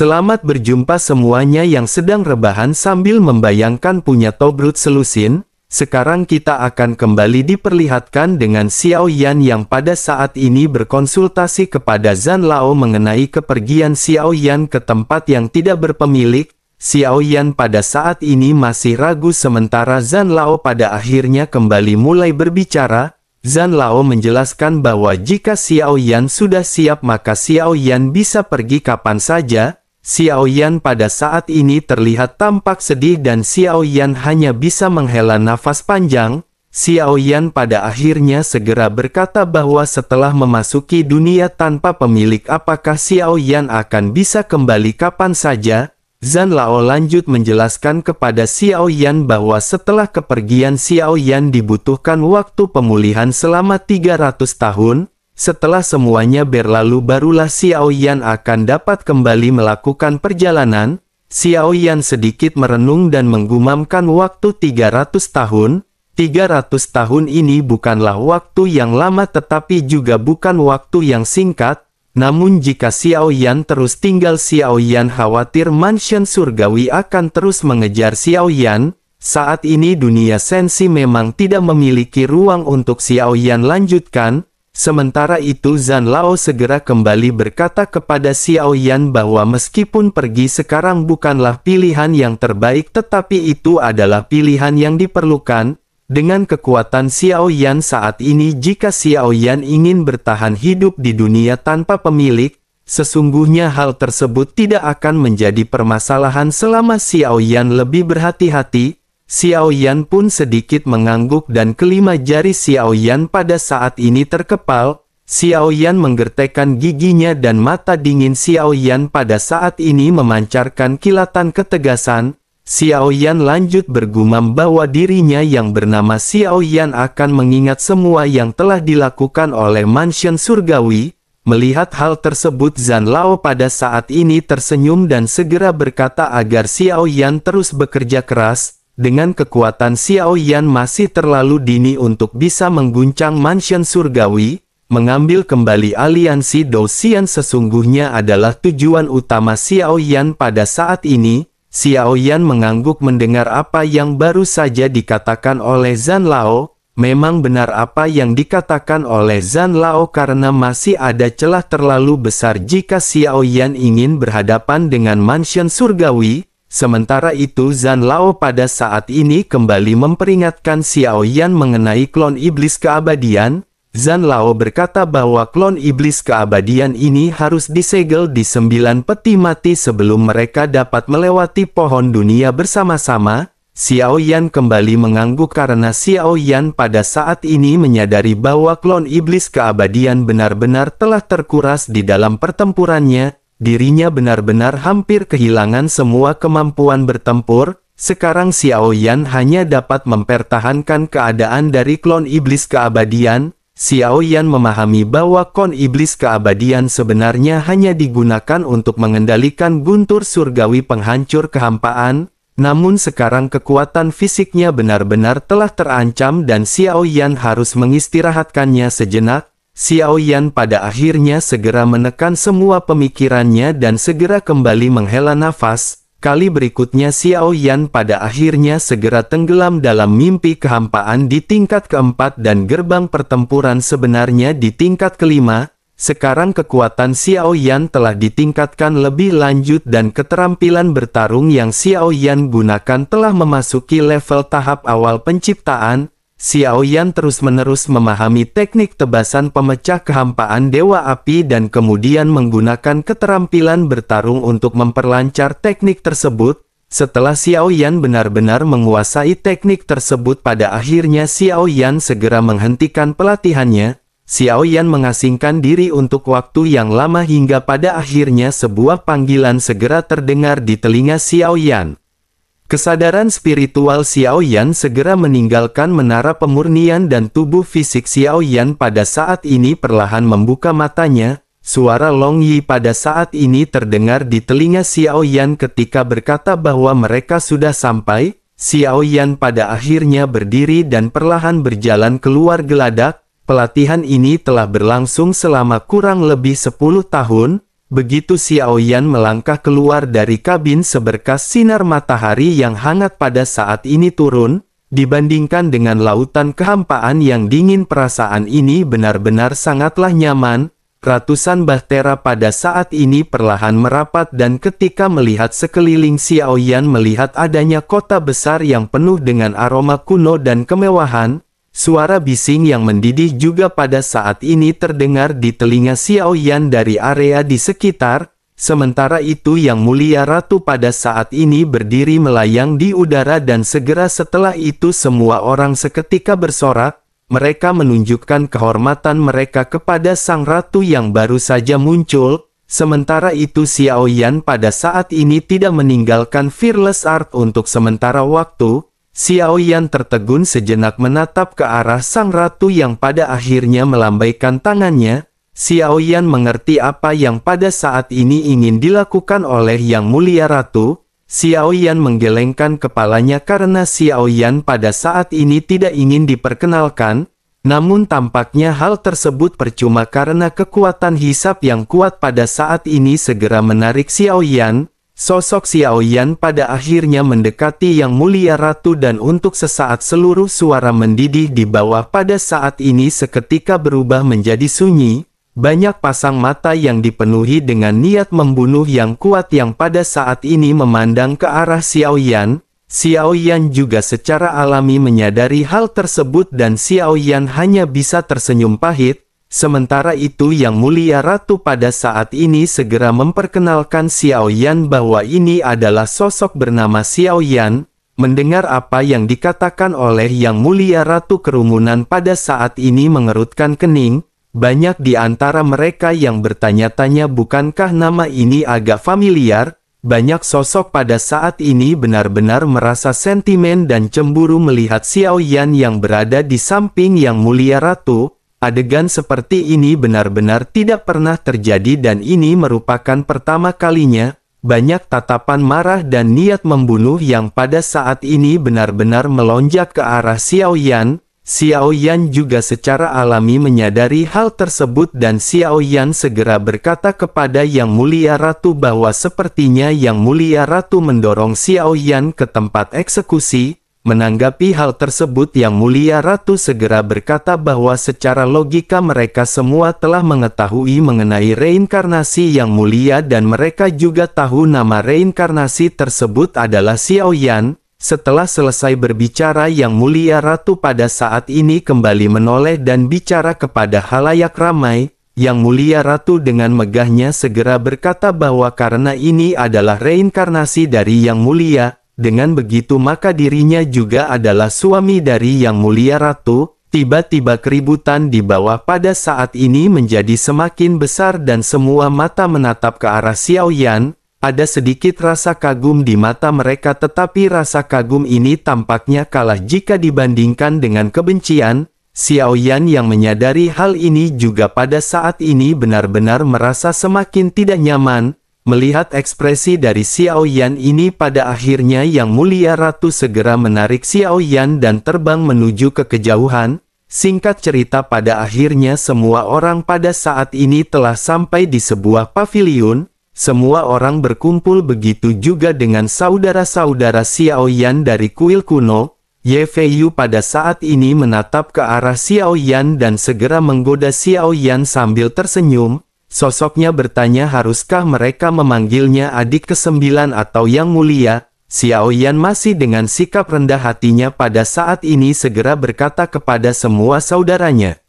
Selamat berjumpa semuanya yang sedang rebahan sambil membayangkan punya Togrut selusin. Sekarang kita akan kembali diperlihatkan dengan Xiao Yan yang pada saat ini berkonsultasi kepada Zhan Lao mengenai kepergian Xiao Yan ke tempat yang tidak berpemilik. Xiao Yan pada saat ini masih ragu sementara Zhan Lao pada akhirnya kembali mulai berbicara. Zhan Lao menjelaskan bahwa jika Xiao Yan sudah siap maka Xiao Yan bisa pergi kapan saja. Xiao Yan pada saat ini terlihat tampak sedih dan Xiao Yan hanya bisa menghela nafas panjang. Xiao Yan pada akhirnya segera berkata bahwa setelah memasuki dunia tanpa pemilik apakah Xiao Yan akan bisa kembali kapan saja. Zhan Lao lanjut menjelaskan kepada Xiao Yan bahwa setelah kepergian Xiao Yan dibutuhkan waktu pemulihan selama 300 tahun. Setelah semuanya berlalu barulah Xiao Yan akan dapat kembali melakukan perjalanan. Xiao Yan sedikit merenung dan menggumamkan waktu 300 tahun. 300 tahun ini bukanlah waktu yang lama tetapi juga bukan waktu yang singkat. Namun jika Xiao Yan terus tinggal Xiao Yan khawatir mansion surgawi akan terus mengejar Xiao Yan. Saat ini dunia sensi memang tidak memiliki ruang untuk Xiao Yan lanjutkan. Sementara itu Zhan Lao segera kembali berkata kepada Xiao Yan bahwa meskipun pergi sekarang bukanlah pilihan yang terbaik tetapi itu adalah pilihan yang diperlukan. Dengan kekuatan Xiao Yan saat ini jika Xiao Yan ingin bertahan hidup di dunia tanpa pemilik, sesungguhnya hal tersebut tidak akan menjadi permasalahan selama Xiao Yan lebih berhati-hati. Xiao Yan pun sedikit mengangguk dan kelima jari Xiao Yan pada saat ini terkepal. Xiao Yan menggertekkan giginya dan mata dingin Xiao Yan pada saat ini memancarkan kilatan ketegasan. Xiao Yan lanjut bergumam bahwa dirinya yang bernama Xiao Yan akan mengingat semua yang telah dilakukan oleh mansion surgawi. Melihat hal tersebut Zhan Lao pada saat ini tersenyum dan segera berkata agar Xiao Yan terus bekerja keras. Dengan kekuatan Xiao Yan masih terlalu dini untuk bisa mengguncang mansion surgawi, mengambil kembali aliansi Dou Xian sesungguhnya adalah tujuan utama Xiao Yan pada saat ini. Xiao Yan mengangguk mendengar apa yang baru saja dikatakan oleh Zhan Lao. Memang benar apa yang dikatakan oleh Zhan Lao karena masih ada celah terlalu besar jika Xiao Yan ingin berhadapan dengan mansion surgawi. Sementara itu Zhan Lao pada saat ini kembali memperingatkan Xiao Yan mengenai klon iblis keabadian. Zhan Lao berkata bahwa klon iblis keabadian ini harus disegel di 9 peti mati sebelum mereka dapat melewati pohon dunia bersama-sama. Xiao Yan kembali mengangguk karena Xiao Yan pada saat ini menyadari bahwa klon iblis keabadian benar-benar telah terkuras di dalam pertempurannya. Dirinya benar-benar hampir kehilangan semua kemampuan bertempur. Sekarang Xiao Yan hanya dapat mempertahankan keadaan dari klon iblis keabadian. Xiao Yan memahami bahwa klon iblis keabadian sebenarnya hanya digunakan untuk mengendalikan guntur surgawi penghancur kehampaan. Namun sekarang kekuatan fisiknya benar-benar telah terancam dan Xiao Yan harus mengistirahatkannya sejenak. Xiao Yan pada akhirnya segera menekan semua pemikirannya dan segera kembali menghela nafas. Kali berikutnya Xiao Yan pada akhirnya segera tenggelam dalam mimpi kehampaan di tingkat keempat dan gerbang pertempuran sebenarnya di tingkat kelima. Sekarang kekuatan Xiao Yan telah ditingkatkan lebih lanjut dan keterampilan bertarung yang Xiao Yan gunakan telah memasuki level tahap awal penciptaan. Xiao Yan terus-menerus memahami teknik tebasan pemecah kehampaan Dewa Api dan kemudian menggunakan keterampilan bertarung untuk memperlancar teknik tersebut. Setelah Xiao Yan benar-benar menguasai teknik tersebut pada akhirnya Xiao Yan segera menghentikan pelatihannya. Xiao Yan mengasingkan diri untuk waktu yang lama hingga pada akhirnya sebuah panggilan segera terdengar di telinga Xiao Yan. Kesadaran spiritual Xiao Yan segera meninggalkan menara pemurnian dan tubuh fisik Xiao Yan pada saat ini perlahan membuka matanya. Suara Long Yi pada saat ini terdengar di telinga Xiao Yan ketika berkata bahwa mereka sudah sampai. Xiao Yan pada akhirnya berdiri dan perlahan berjalan keluar geladak. Pelatihan ini telah berlangsung selama kurang lebih 10 tahun. Begitu Xiao Yan melangkah keluar dari kabin seberkas sinar matahari yang hangat pada saat ini turun, dibandingkan dengan lautan kehampaan yang dingin, perasaan ini benar-benar sangatlah nyaman. Ratusan bahtera pada saat ini perlahan merapat dan ketika melihat sekeliling, Xiao Yan melihat adanya kota besar yang penuh dengan aroma kuno dan kemewahan. Suara bising yang mendidih juga pada saat ini terdengar di telinga Xiao Yan dari area di sekitar. Sementara itu Yang Mulia Ratu pada saat ini berdiri melayang di udara dan segera setelah itu semua orang seketika bersorak. Mereka menunjukkan kehormatan mereka kepada Sang Ratu yang baru saja muncul. Sementara itu Xiao Yan pada saat ini tidak meninggalkan Fearless Art untuk sementara waktu. Xiao Yan tertegun sejenak menatap ke arah Sang Ratu yang pada akhirnya melambaikan tangannya. Xiao Yan mengerti apa yang pada saat ini ingin dilakukan oleh Yang Mulia Ratu. Xiao Yan menggelengkan kepalanya karena Xiao Yan pada saat ini tidak ingin diperkenalkan. Namun tampaknya hal tersebut percuma karena kekuatan hisap yang kuat pada saat ini segera menarik Xiao Yan. Sosok Xiao Yan pada akhirnya mendekati Yang Mulia Ratu dan untuk sesaat seluruh suara mendidih di bawah pada saat ini seketika berubah menjadi sunyi. Banyak pasang mata yang dipenuhi dengan niat membunuh yang kuat yang pada saat ini memandang ke arah Xiao Yan. Xiao Yan juga secara alami menyadari hal tersebut dan Xiao Yan hanya bisa tersenyum pahit. Sementara itu Yang Mulia Ratu pada saat ini segera memperkenalkan Xiao Yan bahwa ini adalah sosok bernama Xiao Yan. Mendengar apa yang dikatakan oleh Yang Mulia Ratu, kerumunan pada saat ini mengerutkan kening. Banyak di antara mereka yang bertanya-tanya bukankah nama ini agak familiar. Banyak sosok pada saat ini benar-benar merasa sentimen dan cemburu melihat Xiao Yan yang berada di samping Yang Mulia Ratu. Adegan seperti ini benar-benar tidak pernah terjadi dan ini merupakan pertama kalinya. Banyak tatapan marah dan niat membunuh yang pada saat ini benar-benar melonjak ke arah Xiao Yan. Xiao Yan juga secara alami menyadari hal tersebut dan Xiao Yan segera berkata kepada Yang Mulia Ratu bahwa sepertinya Yang Mulia Ratu mendorong Xiao Yan ke tempat eksekusi. Menanggapi hal tersebut Yang Mulia Ratu segera berkata bahwa secara logika mereka semua telah mengetahui mengenai reinkarnasi Yang Mulia dan mereka juga tahu nama reinkarnasi tersebut adalah Xiao Yan. Setelah selesai berbicara Yang Mulia Ratu pada saat ini kembali menoleh dan bicara kepada halayak ramai. Yang Mulia Ratu dengan megahnya segera berkata bahwa karena ini adalah reinkarnasi dari Yang Mulia, dengan begitu maka dirinya juga adalah suami dari Yang Mulia Ratu. Tiba-tiba keributan di bawah pada saat ini menjadi semakin besar dan semua mata menatap ke arah Xiao Yan. Ada sedikit rasa kagum di mata mereka tetapi rasa kagum ini tampaknya kalah jika dibandingkan dengan kebencian. Xiao Yan yang menyadari hal ini juga pada saat ini benar-benar merasa semakin tidak nyaman. Melihat ekspresi dari Xiao Yan ini pada akhirnya Yang Mulia Ratu segera menarik Xiao Yan dan terbang menuju ke kejauhan. Singkat cerita pada akhirnya semua orang pada saat ini telah sampai di sebuah paviliun. Semua orang berkumpul begitu juga dengan saudara-saudara Xiao Yan dari kuil kuno. Ye Feiyu pada saat ini menatap ke arah Xiao Yan dan segera menggoda Xiao Yan sambil tersenyum. Sosoknya bertanya haruskah mereka memanggilnya adik ke-9 atau Yang Mulia. Xiao Yan masih dengan sikap rendah hatinya pada saat ini segera berkata kepada semua saudaranya.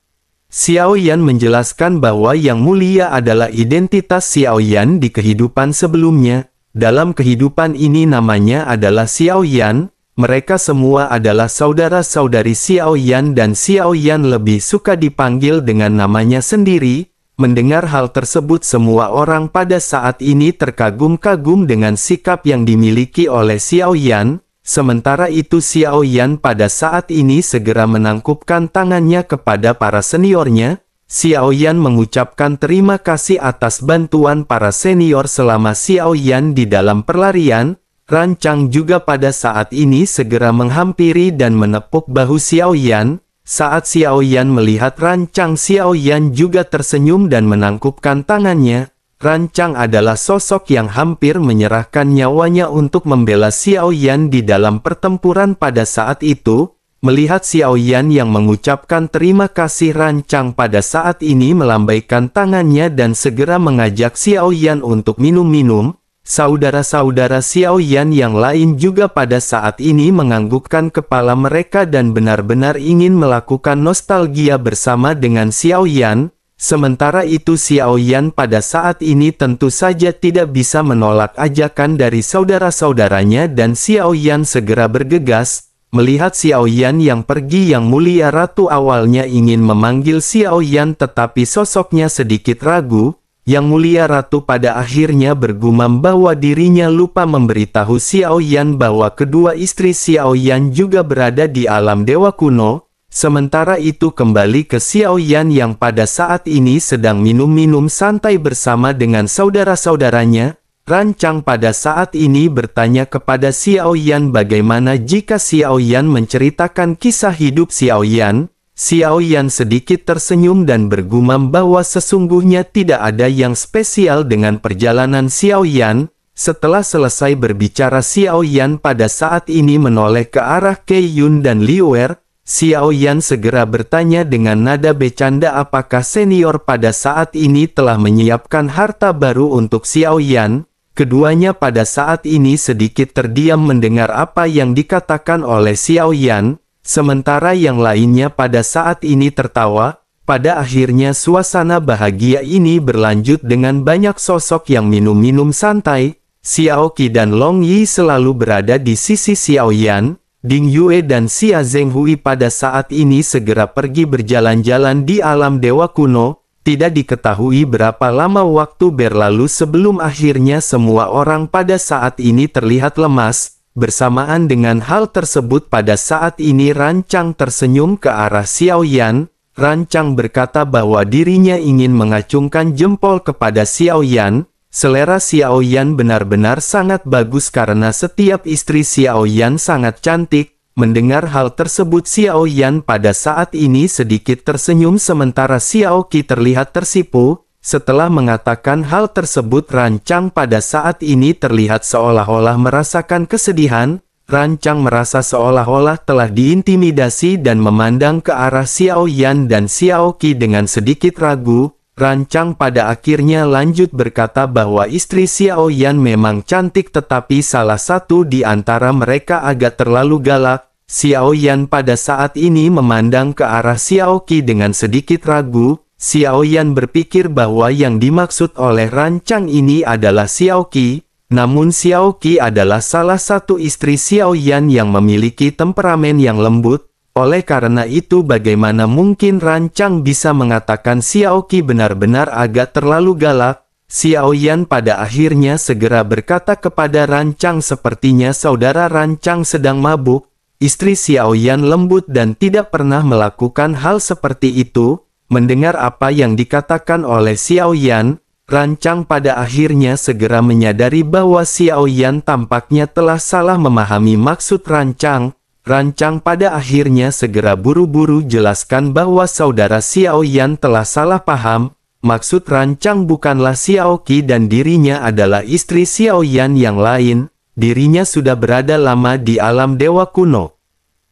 Xiao Yan menjelaskan bahwa Yang Mulia adalah identitas Xiao Yan di kehidupan sebelumnya. Dalam kehidupan ini namanya adalah Xiao Yan. Mereka semua adalah saudara-saudari Xiao Yan dan Xiao Yan lebih suka dipanggil dengan namanya sendiri. Mendengar hal tersebut semua orang pada saat ini terkagum-kagum dengan sikap yang dimiliki oleh Xiao Yan. Sementara itu Xiao Yan pada saat ini segera menangkupkan tangannya kepada para seniornya. Xiao Yan mengucapkan terima kasih atas bantuan para senior selama Xiao Yan di dalam perlarian. Rancang juga pada saat ini segera menghampiri dan menepuk bahu Xiao Yan. Saat Xiao Yan melihat Rancang, Xiao Yan juga tersenyum dan menangkupkan tangannya. Rancang adalah sosok yang hampir menyerahkan nyawanya untuk membela Xiao Yan di dalam pertempuran pada saat itu. Melihat Xiao Yan yang mengucapkan terima kasih, Rancang pada saat ini melambaikan tangannya dan segera mengajak Xiao Yan untuk minum-minum. Saudara-saudara Xiao Yan yang lain juga pada saat ini menganggukkan kepala mereka dan benar-benar ingin melakukan nostalgia bersama dengan Xiao Yan. Sementara itu Xiao Yan pada saat ini tentu saja tidak bisa menolak ajakan dari saudara-saudaranya dan Xiao Yan segera bergegas. Melihat Xiao Yan yang pergi, Yang Mulia Ratu awalnya ingin memanggil Xiao Yan tetapi sosoknya sedikit ragu. Yang Mulia Ratu pada akhirnya bergumam bahwa dirinya lupa memberitahu Xiao Yan bahwa kedua istri Xiao Yan juga berada di alam dewa kuno. Sementara itu kembali ke Xiao Yan yang pada saat ini sedang minum-minum santai bersama dengan saudara-saudaranya. Rancang pada saat ini bertanya kepada Xiao Yan bagaimana jika Xiao Yan menceritakan kisah hidup Xiao Yan. Xiao Yan sedikit tersenyum dan bergumam bahwa sesungguhnya tidak ada yang spesial dengan perjalanan Xiao Yan. Setelah selesai berbicara, Xiao Yan pada saat ini menoleh ke arah Kei Yun dan Liu Er. Xiao Yan segera bertanya dengan nada bercanda apakah senior pada saat ini telah menyiapkan harta baru untuk Xiao Yan. Keduanya pada saat ini sedikit terdiam mendengar apa yang dikatakan oleh Xiao Yan, sementara yang lainnya pada saat ini tertawa. Pada akhirnya suasana bahagia ini berlanjut dengan banyak sosok yang minum-minum santai. Xiao Qi dan Long Yi selalu berada di sisi Xiao Yan. Ding Yue dan Xia Zhenghui pada saat ini segera pergi berjalan-jalan di alam dewa kuno. Tidak diketahui berapa lama waktu berlalu sebelum akhirnya semua orang pada saat ini terlihat lemas. Bersamaan dengan hal tersebut pada saat ini Rancang tersenyum ke arah Xiao Yan. Rancang berkata bahwa dirinya ingin mengacungkan jempol kepada Xiao Yan. Selera Xiao Yan benar-benar sangat bagus karena setiap istri Xiao Yan sangat cantik. Mendengar hal tersebut Xiao Yan pada saat ini sedikit tersenyum sementara Xiao Qi terlihat tersipu. Setelah mengatakan hal tersebut Rancang pada saat ini terlihat seolah-olah merasakan kesedihan. Rancang merasa seolah-olah telah diintimidasi dan memandang ke arah Xiao Yan dan Xiao Qi dengan sedikit ragu. Rancang pada akhirnya lanjut berkata bahwa istri Xiao Yan memang cantik tetapi salah satu di antara mereka agak terlalu galak. Xiao Yan pada saat ini memandang ke arah Xiao Qi dengan sedikit ragu. Xiao Yan berpikir bahwa yang dimaksud oleh Rancang ini adalah Xiao Qi. Namun Xiao Qi adalah salah satu istri Xiao Yan yang memiliki temperamen yang lembut. Oleh karena itu bagaimana mungkin Rancang bisa mengatakan Xiao Qi benar-benar agak terlalu galak. Xiao Yan pada akhirnya segera berkata kepada Rancang sepertinya saudara Rancang sedang mabuk. Istri Xiao Yan lembut dan tidak pernah melakukan hal seperti itu. Mendengar apa yang dikatakan oleh Xiao Yan, Rancang pada akhirnya segera menyadari bahwa Xiao Yan tampaknya telah salah memahami maksud Rancang. Rancang pada akhirnya segera buru-buru jelaskan bahwa saudara Xiao Yan telah salah paham. Maksud Rancang bukanlah Xiao Qi dan dirinya adalah istri Xiao Yan yang lain. Dirinya sudah berada lama di alam dewa kuno.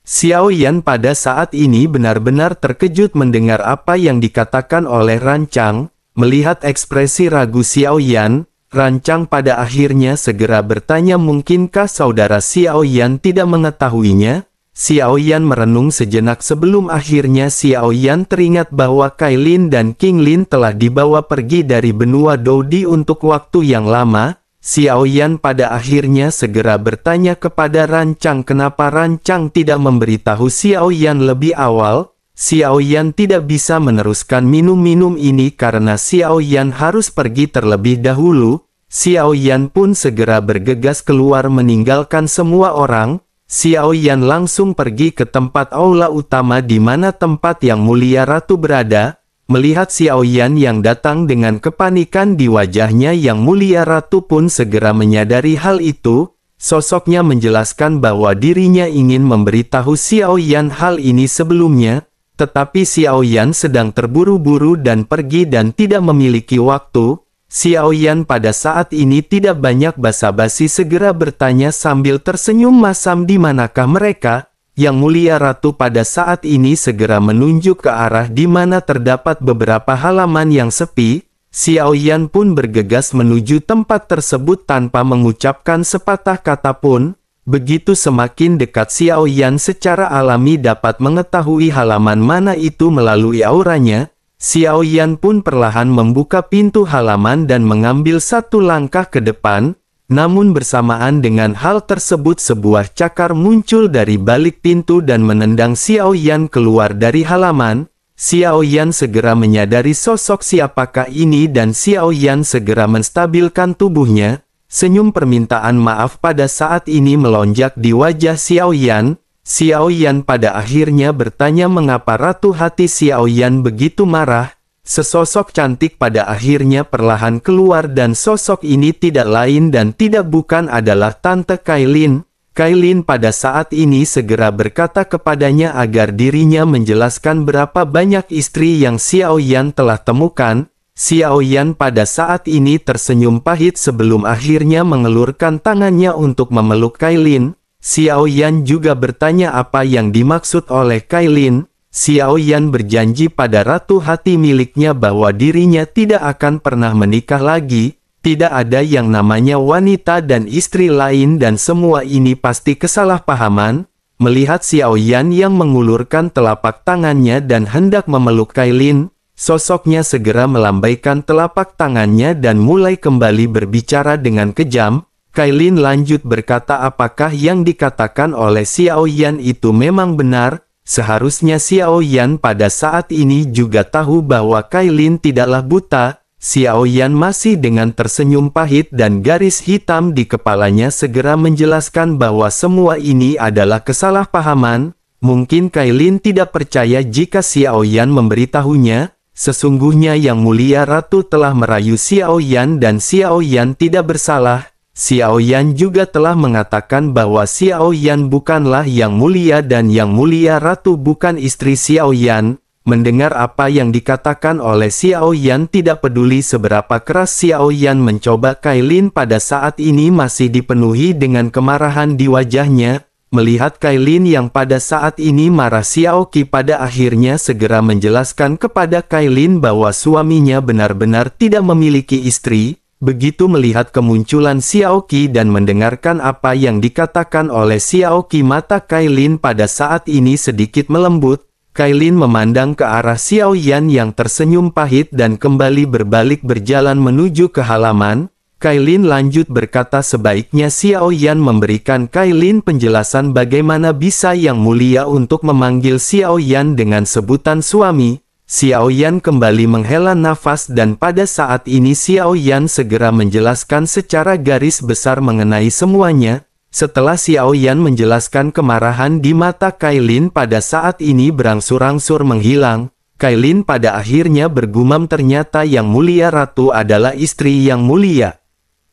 Xiao Yan pada saat ini benar-benar terkejut mendengar apa yang dikatakan oleh Rancang. Melihat ekspresi ragu Xiao Yan, Rancang pada akhirnya segera bertanya mungkinkah saudara Xiao Yan tidak mengetahuinya? Xiao Yan merenung sejenak sebelum akhirnya Xiao Yan teringat bahwa Kai Lin dan King Lin telah dibawa pergi dari benua Doudi untuk waktu yang lama. Xiao Yan pada akhirnya segera bertanya kepada Rancang kenapa Rancang tidak memberitahu Xiao Yan lebih awal. Xiao Yan tidak bisa meneruskan minum-minum ini karena Xiao Yan harus pergi terlebih dahulu. Xiao Yan pun segera bergegas keluar meninggalkan semua orang. Xiao Yan langsung pergi ke tempat aula utama di mana tempat Yang Mulia Ratu berada. Melihat Xiao Yan yang datang dengan kepanikan di wajahnya, Yang Mulia Ratu pun segera menyadari hal itu. Sosoknya menjelaskan bahwa dirinya ingin memberitahu Xiao Yan hal ini sebelumnya. Tetapi Xiao Yan sedang terburu-buru dan pergi dan tidak memiliki waktu. Xiao Yan pada saat ini tidak banyak basa-basi segera bertanya sambil tersenyum masam di manakah mereka. Yang Mulia Ratu pada saat ini segera menunjuk ke arah di mana terdapat beberapa halaman yang sepi. Xiao Yan pun bergegas menuju tempat tersebut tanpa mengucapkan sepatah kata pun. Begitu semakin dekat Xiao Yan secara alami dapat mengetahui halaman mana itu melalui auranya. Xiao Yan pun perlahan membuka pintu halaman dan mengambil satu langkah ke depan, namun bersamaan dengan hal tersebut sebuah cakar muncul dari balik pintu dan menendang Xiao Yan keluar dari halaman. Xiao Yan segera menyadari sosok siapakah ini dan Xiao Yan segera menstabilkan tubuhnya. Senyum permintaan maaf pada saat ini melonjak di wajah Xiao Yan. Xiao Yan pada akhirnya bertanya mengapa Ratu hati Xiao Yan begitu marah. Sesosok cantik pada akhirnya perlahan keluar dan sosok ini tidak lain dan tidak bukan adalah Tante Kailin. Kailin pada saat ini segera berkata kepadanya agar dirinya menjelaskan berapa banyak istri yang Xiao Yan telah temukan. Xiao Yan pada saat ini tersenyum pahit sebelum akhirnya mengelurkan tangannya untuk memeluk Kailin. Xiao Yan juga bertanya apa yang dimaksud oleh Kailin. Xiao Yan berjanji pada Ratu hati miliknya bahwa dirinya tidak akan pernah menikah lagi. Tidak ada yang namanya wanita dan istri lain dan semua ini pasti kesalahpahaman. Melihat Xiao Yan yang mengulurkan telapak tangannya dan hendak memeluk Kailin, sosoknya segera melambaikan telapak tangannya dan mulai kembali berbicara dengan kejam. Kailin lanjut berkata apakah yang dikatakan oleh Xiao Yan itu memang benar. Seharusnya Xiao Yan pada saat ini juga tahu bahwa Kailin tidaklah buta. Xiao Yan masih dengan tersenyum pahit dan garis hitam di kepalanya segera menjelaskan bahwa semua ini adalah kesalahpahaman. Mungkin Kailin tidak percaya jika Xiao Yan memberitahunya. Sesungguhnya Yang Mulia Ratu telah merayu Xiao Yan dan Xiao Yan tidak bersalah. Xiao Yan juga telah mengatakan bahwa Xiao Yan bukanlah Yang Mulia dan Yang Mulia Ratu bukan istri Xiao Yan. Mendengar apa yang dikatakan oleh Xiao Yan tidak peduli seberapa keras Xiao Yan mencoba, Kailin pada saat ini masih dipenuhi dengan kemarahan di wajahnya. Melihat Kailin yang pada saat ini marah, Xiao Qi pada akhirnya segera menjelaskan kepada Kailin bahwa suaminya benar-benar tidak memiliki istri. Begitu melihat kemunculan Xiao Qi dan mendengarkan apa yang dikatakan oleh Xiao Qi, mata Kailin pada saat ini sedikit melembut. Kailin memandang ke arah Xiao Yan yang tersenyum pahit dan kembali berbalik berjalan menuju ke halaman. Kailin lanjut berkata sebaiknya Xiao Yan memberikan Kailin penjelasan bagaimana bisa Yang Mulia untuk memanggil Xiao Yan dengan sebutan suami. Xiao Yan kembali menghela nafas dan pada saat ini Xiao Yan segera menjelaskan secara garis besar mengenai semuanya. Setelah Xiao Yan menjelaskan, kemarahan di mata Kailin pada saat ini berangsur-angsur menghilang. Kailin pada akhirnya bergumam ternyata Yang Mulia Ratu adalah istri Yang Mulia.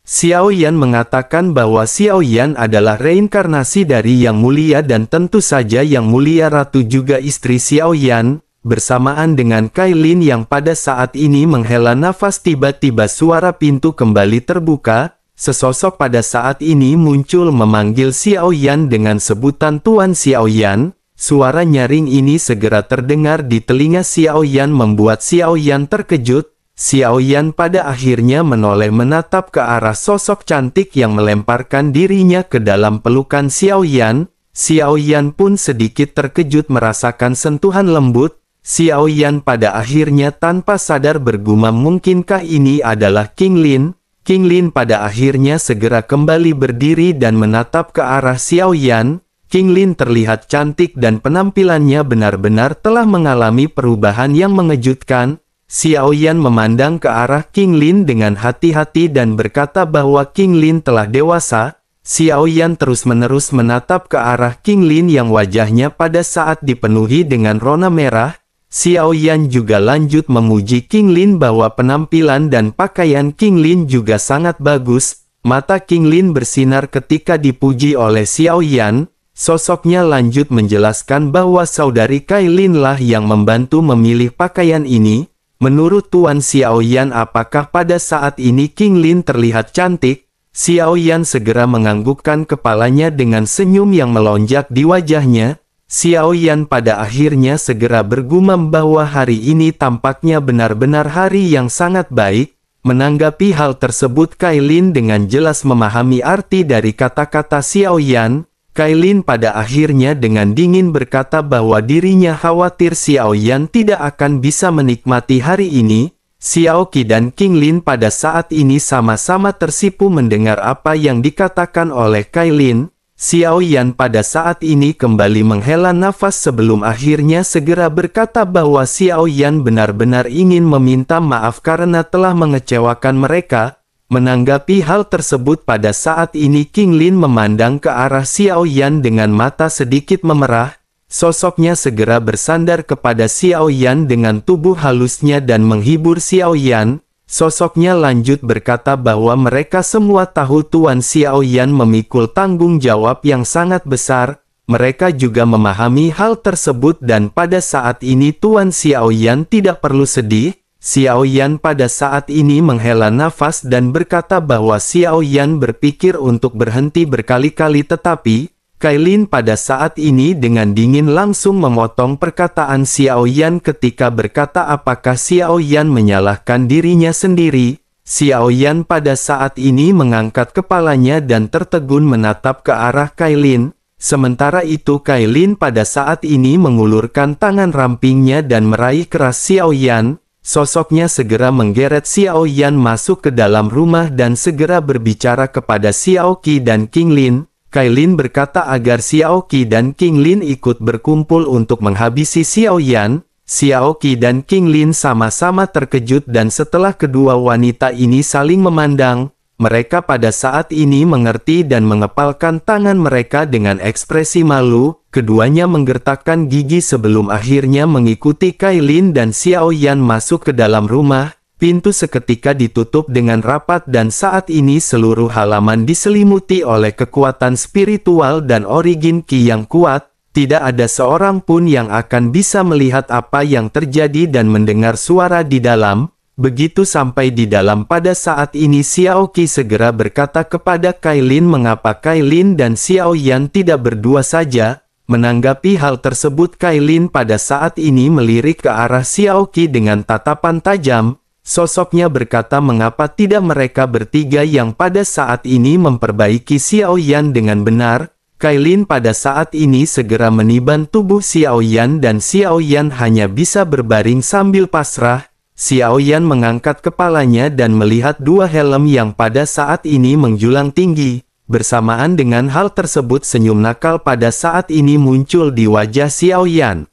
Xiao Yan mengatakan bahwa Xiao Yan adalah reinkarnasi dari Yang Mulia dan tentu saja Yang Mulia Ratu juga istri Xiao Yan. Bersamaan dengan Kailin yang pada saat ini menghela nafas, tiba-tiba suara pintu kembali terbuka. Sesosok pada saat ini muncul memanggil Xiao Yan dengan sebutan Tuan Xiao Yan. Suara nyaring ini segera terdengar di telinga Xiao Yan membuat Xiao Yan terkejut. Xiao Yan pada akhirnya menoleh menatap ke arah sosok cantik yang melemparkan dirinya ke dalam pelukan Xiao Yan. Xiao Yan pun sedikit terkejut merasakan sentuhan lembut. Xiao Yan pada akhirnya tanpa sadar bergumam, mungkinkah ini adalah King Lin? King Lin pada akhirnya segera kembali berdiri dan menatap ke arah Xiao Yan. King Lin terlihat cantik dan penampilannya benar-benar telah mengalami perubahan yang mengejutkan. Xiao Yan memandang ke arah King Lin dengan hati-hati dan berkata bahwa King Lin telah dewasa. Xiao Yan terus-menerus menatap ke arah King Lin yang wajahnya pada saat dipenuhi dengan rona merah. Xiao Yan juga lanjut memuji King Lin bahwa penampilan dan pakaian King Lin juga sangat bagus. Mata King Lin bersinar ketika dipuji oleh Xiao Yan. Sosoknya lanjut menjelaskan bahwa saudari Kailin lah yang membantu memilih pakaian ini. menurut Tuan Xiaoyan apakah pada saat ini King Lin terlihat cantik? Xiaoyan segera menganggukkan kepalanya dengan senyum yang melonjak di wajahnya. Xiaoyan pada akhirnya segera bergumam bahwa hari ini tampaknya benar-benar hari yang sangat baik. Menanggapi hal tersebut, Kailin dengan jelas memahami arti dari kata-kata Xiaoyan. Kailin pada akhirnya dengan dingin berkata bahwa dirinya khawatir Xiaoyan tidak akan bisa menikmati hari ini. Xiaoqi dan King Lin pada saat ini sama-sama tersipu mendengar apa yang dikatakan oleh Kailin. Xiaoyan pada saat ini kembali menghela nafas sebelum akhirnya segera berkata bahwa Xiaoyan benar-benar ingin meminta maaf karena telah mengecewakan mereka. Menanggapi hal tersebut pada saat ini King Lin memandang ke arah Xiaoyan dengan mata sedikit memerah. Sosoknya segera bersandar kepada Xiaoyan dengan tubuh halusnya dan menghibur Xiaoyan. Sosoknya lanjut berkata bahwa mereka semua tahu Tuan Xiaoyan memikul tanggung jawab yang sangat besar. Mereka juga memahami hal tersebut dan pada saat ini Tuan Xiaoyan tidak perlu sedih. Xiaoyan pada saat ini menghela nafas dan berkata bahwa Xiaoyan berpikir untuk berhenti berkali-kali tetapi Kailin pada saat ini dengan dingin langsung memotong perkataan Xiaoyan ketika berkata apakah Xiaoyan menyalahkan dirinya sendiri. Xiaoyan pada saat ini mengangkat kepalanya dan tertegun menatap ke arah Kailin. Sementara itu Kailin pada saat ini mengulurkan tangan rampingnya dan meraih keras Xiaoyan. Sosoknya segera menggeret Xiaoyan masuk ke dalam rumah dan segera berbicara kepada Xiaoqi dan King Lin. Kailin berkata agar Xiaoqi dan King Lin ikut berkumpul untuk menghabisi Xiaoyan. Xiaoqi dan King Lin sama-sama terkejut dan setelah kedua wanita ini saling memandang, mereka pada saat ini mengerti dan mengepalkan tangan mereka dengan ekspresi malu. Keduanya menggertakkan gigi sebelum akhirnya mengikuti Kailin dan Xiaoyan masuk ke dalam rumah. Pintu seketika ditutup dengan rapat dan saat ini seluruh halaman diselimuti oleh kekuatan spiritual dan origin Qi yang kuat. Tidak ada seorang pun yang akan bisa melihat apa yang terjadi dan mendengar suara di dalam. Begitu sampai di dalam pada saat ini Xiaoqi segera berkata kepada Kailin mengapa Kailin dan Xiaoyan tidak berdua saja. Menanggapi hal tersebut Kailin pada saat ini melirik ke arah Xiaoqi dengan tatapan tajam. Sosoknya berkata mengapa tidak mereka bertiga yang pada saat ini memperbaiki Xiaoyan dengan benar. Kailin pada saat ini segera meniban tubuh Xiaoyan dan Xiaoyan hanya bisa berbaring sambil pasrah. Xiaoyan mengangkat kepalanya dan melihat dua helm yang pada saat ini menjulang tinggi. Bersamaan dengan hal tersebut senyum nakal pada saat ini muncul di wajah Xiaoyan.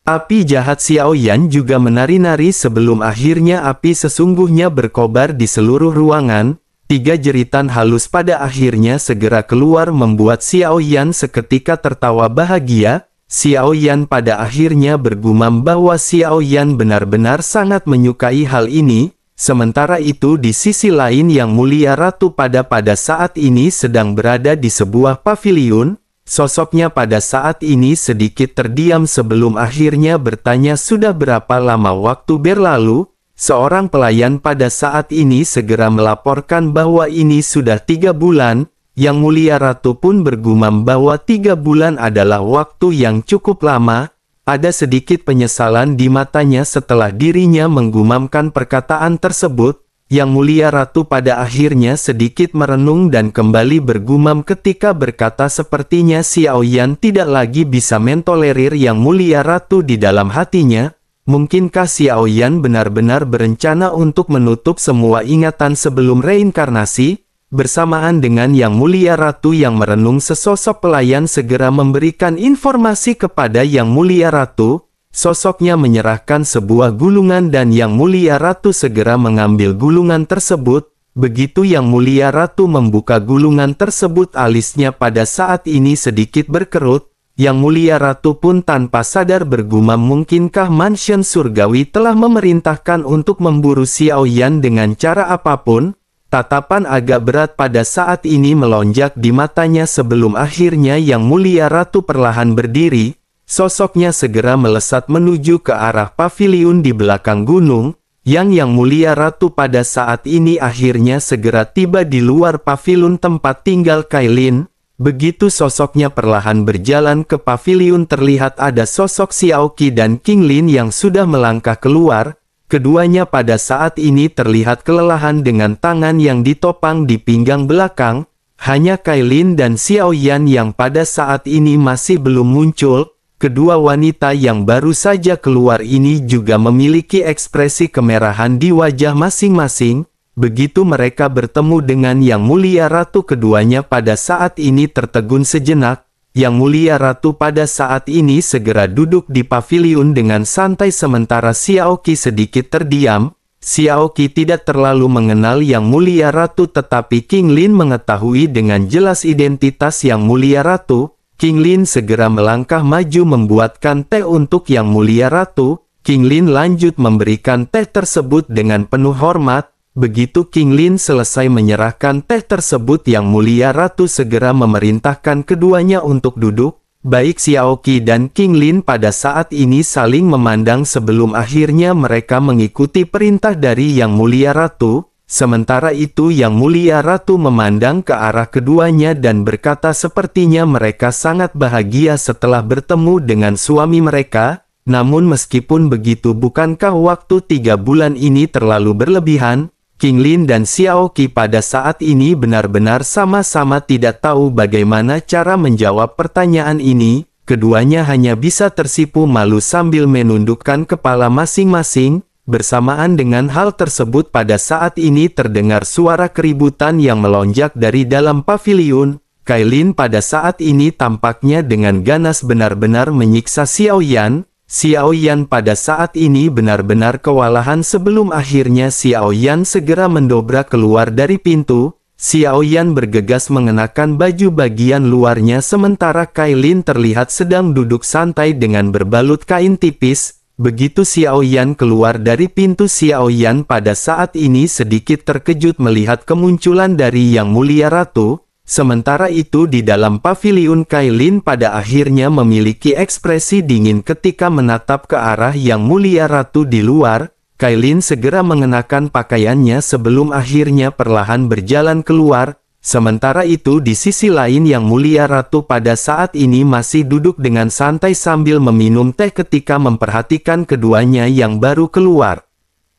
Api jahat Xiaoyan juga menari-nari sebelum akhirnya api sesungguhnya berkobar di seluruh ruangan. Tiga jeritan halus pada akhirnya segera keluar membuat Xiaoyan seketika tertawa bahagia. Xiaoyan pada akhirnya bergumam bahwa Xiaoyan benar-benar sangat menyukai hal ini. Sementara itu di sisi lain Yang Mulia Ratu pada saat ini sedang berada di sebuah paviliun. Sosoknya pada saat ini sedikit terdiam sebelum akhirnya bertanya sudah berapa lama waktu berlalu. Seorang pelayan pada saat ini segera melaporkan bahwa ini sudah 3 bulan. Yang Mulia Ratu pun bergumam bahwa 3 bulan adalah waktu yang cukup lama. Ada sedikit penyesalan di matanya setelah dirinya menggumamkan perkataan tersebut. Yang Mulia Ratu pada akhirnya sedikit merenung dan kembali bergumam ketika berkata sepertinya Xiaoyan tidak lagi bisa mentolerir Yang Mulia Ratu di dalam hatinya. Mungkinkah Xiaoyan benar-benar berencana untuk menutup semua ingatan sebelum reinkarnasi? Bersamaan dengan Yang Mulia Ratu yang merenung sesosok pelayan segera memberikan informasi kepada Yang Mulia Ratu. Sosoknya menyerahkan sebuah gulungan dan Yang Mulia Ratu segera mengambil gulungan tersebut. Begitu Yang Mulia Ratu membuka gulungan tersebut alisnya pada saat ini sedikit berkerut. Yang Mulia Ratu pun tanpa sadar bergumam mungkinkah mansion surgawi telah memerintahkan untuk memburu Xiaoyan dengan cara apapun. Tatapan agak berat pada saat ini melonjak di matanya sebelum akhirnya Yang Mulia Ratu perlahan berdiri. Sosoknya segera melesat menuju ke arah paviliun di belakang gunung. Yang Mulia Ratu pada saat ini akhirnya segera tiba di luar paviliun tempat tinggal Kailin. Begitu sosoknya perlahan berjalan ke paviliun, terlihat ada sosok Xiaoqi dan King Lin yang sudah melangkah keluar. Keduanya pada saat ini terlihat kelelahan dengan tangan yang ditopang di pinggang belakang. Hanya Kailin dan Xiaoyan yang pada saat ini masih belum muncul. Kedua wanita yang baru saja keluar ini juga memiliki ekspresi kemerahan di wajah masing-masing. Begitu mereka bertemu dengan Yang Mulia Ratu, keduanya pada saat ini tertegun sejenak. Yang Mulia Ratu pada saat ini segera duduk di paviliun dengan santai sementara Xiaoqi sedikit terdiam. Xiaoqi tidak terlalu mengenal Yang Mulia Ratu, tetapi King Lin mengetahui dengan jelas identitas Yang Mulia Ratu. King Lin segera melangkah maju membuatkan teh untuk Yang Mulia Ratu. King Lin lanjut memberikan teh tersebut dengan penuh hormat. Begitu King Lin selesai menyerahkan teh tersebut, Yang Mulia Ratu segera memerintahkan keduanya untuk duduk. Baik Xiaoqi dan King Lin pada saat ini saling memandang sebelum akhirnya mereka mengikuti perintah dari Yang Mulia Ratu. Sementara itu Yang Mulia Ratu memandang ke arah keduanya dan berkata sepertinya mereka sangat bahagia setelah bertemu dengan suami mereka. Namun meskipun begitu, bukankah waktu 3 bulan ini terlalu berlebihan? King Lin dan Xiaoqi pada saat ini benar-benar sama-sama tidak tahu bagaimana cara menjawab pertanyaan ini. Keduanya hanya bisa tersipu malu sambil menundukkan kepala masing-masing. Bersamaan dengan hal tersebut pada saat ini terdengar suara keributan yang melonjak dari dalam paviliun. Kailin pada saat ini tampaknya dengan ganas benar-benar menyiksa Xiaoyan. Xiaoyan pada saat ini benar-benar kewalahan sebelum akhirnya Xiaoyan segera mendobrak keluar dari pintu. Xiaoyan bergegas mengenakan baju bagian luarnya sementara Kailin terlihat sedang duduk santai dengan berbalut kain tipis. Begitu Xiaoyan keluar dari pintu, Xiaoyan pada saat ini sedikit terkejut melihat kemunculan dari Yang Mulia Ratu. Sementara itu di dalam paviliun, Kailin pada akhirnya memiliki ekspresi dingin ketika menatap ke arah Yang Mulia Ratu di luar. Kailin segera mengenakan pakaiannya sebelum akhirnya perlahan berjalan keluar. Sementara itu di sisi lain Yang Mulia Ratu pada saat ini masih duduk dengan santai sambil meminum teh ketika memperhatikan keduanya yang baru keluar.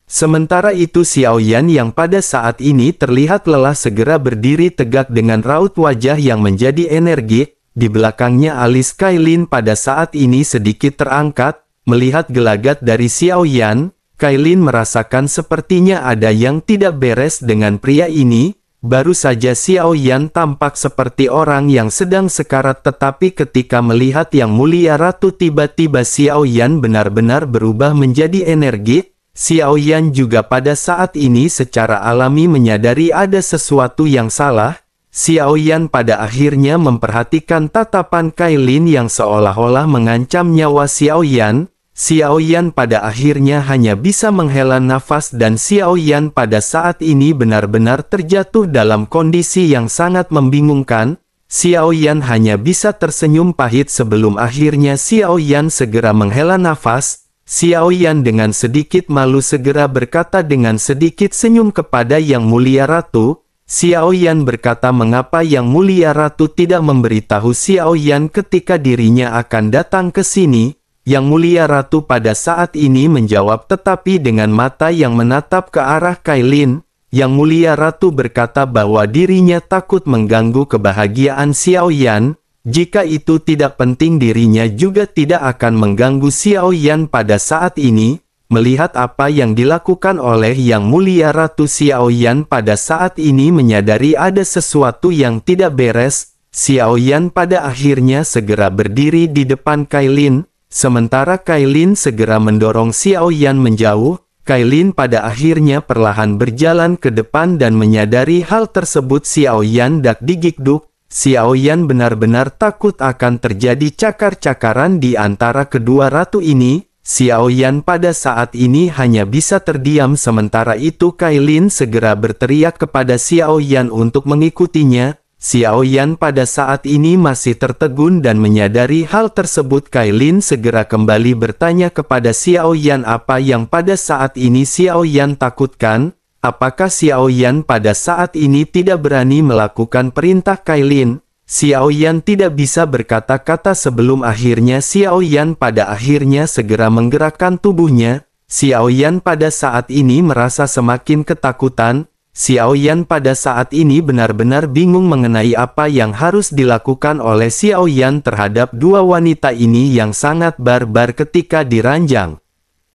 Sementara itu Xiaoyan yang pada saat ini terlihat lelah segera berdiri tegak dengan raut wajah yang menjadi energik. Di belakangnya alis Kailin pada saat ini sedikit terangkat. Melihat gelagat dari Xiaoyan, Kailin merasakan sepertinya ada yang tidak beres dengan pria ini. Baru saja Xiaoyan tampak seperti orang yang sedang sekarat, tetapi ketika melihat Yang Mulia Ratu tiba-tiba Xiaoyan benar-benar berubah menjadi energik. Xiaoyan juga pada saat ini secara alami menyadari ada sesuatu yang salah. Xiaoyan pada akhirnya memperhatikan tatapan Kailin yang seolah-olah mengancam nyawa Xiaoyan. Xiaoyan pada akhirnya hanya bisa menghela nafas dan Xiaoyan pada saat ini benar-benar terjatuh dalam kondisi yang sangat membingungkan. Xiaoyan hanya bisa tersenyum pahit sebelum akhirnya Xiaoyan segera menghela nafas. Xiaoyan dengan sedikit malu segera berkata dengan sedikit senyum kepada Yang Mulia Ratu. Xiaoyan berkata mengapa Yang Mulia Ratu tidak memberitahu Xiaoyan ketika dirinya akan datang ke sini. Yang Mulia Ratu pada saat ini menjawab tetapi dengan mata yang menatap ke arah Kailin. Yang Mulia Ratu berkata bahwa dirinya takut mengganggu kebahagiaan Xiaoyan. Jika itu tidak penting dirinya juga tidak akan mengganggu Xiaoyan pada saat ini. Melihat apa yang dilakukan oleh Yang Mulia Ratu, Xiaoyan pada saat ini menyadari ada sesuatu yang tidak beres. Xiaoyan pada akhirnya segera berdiri di depan Kailin. Sementara Kailin segera mendorong Xiaoyan menjauh. Kailin pada akhirnya perlahan berjalan ke depan dan menyadari hal tersebut Xiaoyan dak digigduk. Xiaoyan benar-benar takut akan terjadi cakar-cakaran di antara kedua ratu ini. Xiaoyan pada saat ini hanya bisa terdiam sementara itu Kailin segera berteriak kepada Xiaoyan untuk mengikutinya. Xiao Yan pada saat ini masih tertegun dan menyadari hal tersebut. Kailin segera kembali bertanya kepada Xiao Yan apa yang pada saat ini Xiao Yan takutkan. Apakah Xiao Yan pada saat ini tidak berani melakukan perintah Kailin? Xiao Yan tidak bisa berkata-kata sebelum akhirnya Xiao Yan pada akhirnya segera menggerakkan tubuhnya. Xiao Yan pada saat ini merasa semakin ketakutan. Xiao Yan pada saat ini benar-benar bingung mengenai apa yang harus dilakukan oleh Xiao Yan terhadap dua wanita ini yang sangat barbar ketika diranjang.